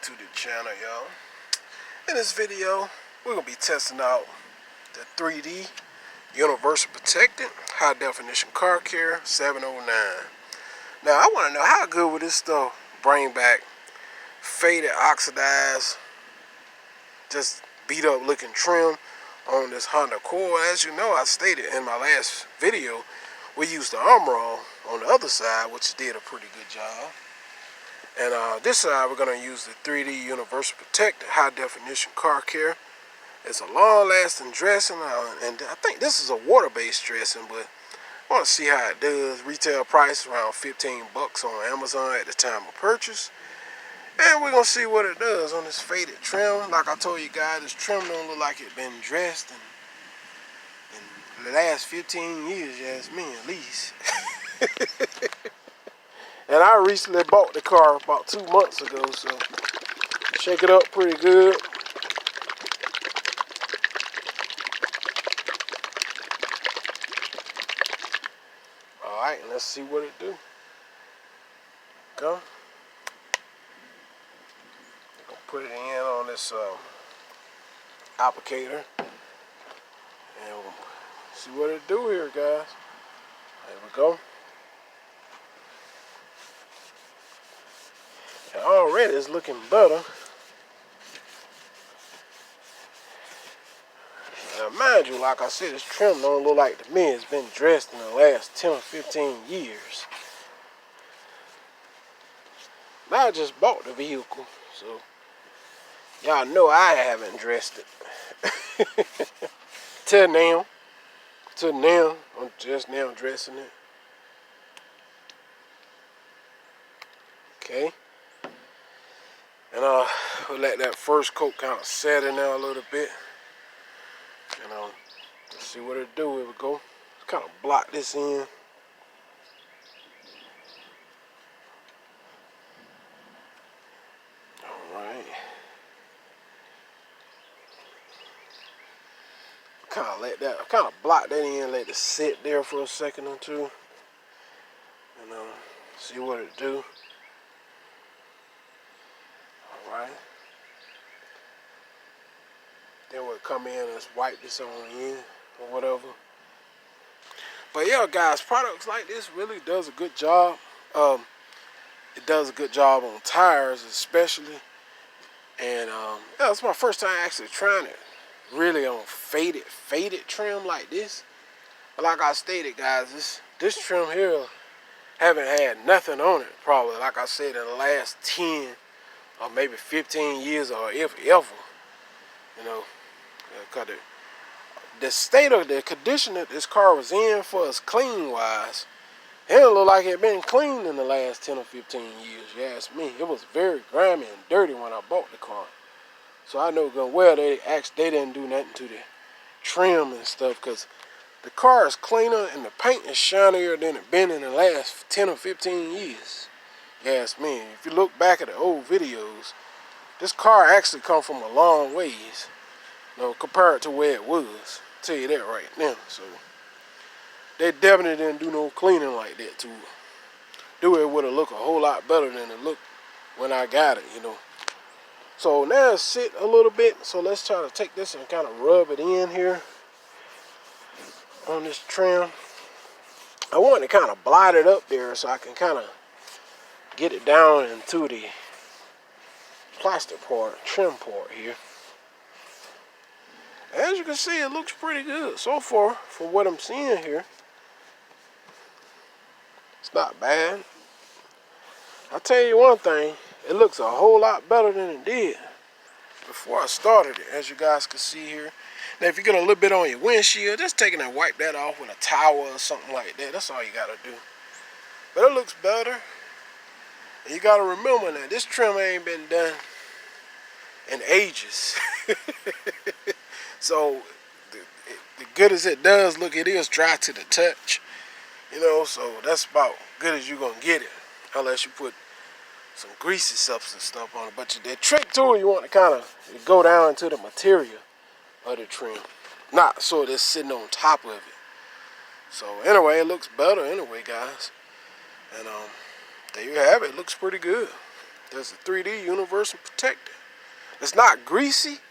to the channel, y'all. In this video, we're going to be testing out the 3D Universal Protectant High Definition Car Care 709. Now, I want to know how good would this stuff bring back faded, oxidized, just beat up looking trim on this Honda Accord. As you know, I stated in my last video, we used the Armor on the other side, which did a pretty good job. And this side, we're going to use the 3D Universal Protectant High Definition Car Care. It's a long-lasting dressing, and I think this is a water-based dressing, but I want to see how it does. Retail price around 15 bucks on Amazon at the time of purchase. And we're going to see what it does on this faded trim. Like I told you guys, this trim don't look like it's been dressed in the last 15 years, you ask me at least. And I recently bought the car about 2 months ago, so shake it up pretty good. Alright, let's see what it do. Go. Put it in on this applicator and we'll see what it do here, guys. There we go. And already it's looking better. Now mind you, like I said, this trim don't look like to me it's been dressed in the last 10 or 15 years. Now I just bought the vehicle, so y'all know I haven't dressed it. Till now, I'm just now dressing it. Okay. And we'll let that first coat kind of set in there a little bit. And let's see what it do. Here we go. Let's kind of block this in. Alright. Kind of block that in, let it sit there for a second or two, and see what it do. All right. Then we'll come in and just wipe this on in or whatever. But yeah, guys, products like this really does a good job. It does a good job on tires, especially. And yeah, it's my first time actually trying it. Really on faded trim like this. But like I stated, guys, this trim here haven't had nothing on it probably, like I said, in the last 10 or maybe 15 years, or if ever, you know, because the state of the condition that this car was in for us clean wise, it don't look like it been cleaned in the last 10 or 15 years, you ask me. It was very grimy and dirty when I bought the car. So I know good well they didn't do nothing to the trim and stuff, because the car is cleaner and the paint is shinier than it been in the last 10 or 15 years. You ask me. If you look back at the old videos, this car actually come from a long ways, you know, compared to where it was. I'll tell you that right now. So they definitely didn't do no cleaning like that to do it. Would have looked a whole lot better than it looked when I got it, you know. So now it's sit a little bit, so let's try to take this and kind of rub it in here on this trim. I want to kind of blot it up there so I can kind of get it down into the plastic part, trim part here. As you can see, it looks pretty good so far for what I'm seeing here. It's not bad. I'll tell you one thing. It looks a whole lot better than it did before I started it, as you guys can see here. Now, if you get a little bit on your windshield, just take it and wipe that off with a towel or something like that. That's all you got to do. But it looks better. And you got to remember that this trim ain't been done in ages. So, the good as it does look, it is dry to the touch. You know, so that's about good as you're going to get it, unless you put some greasy substance stuff on it. But the trick to it, you want to kind of go down into the material of the trim, not so it's sitting on top of it. So anyway, it looks better anyway, guys. And there you have it. It looks pretty good. There's a 3D universal protectant. It's not greasy.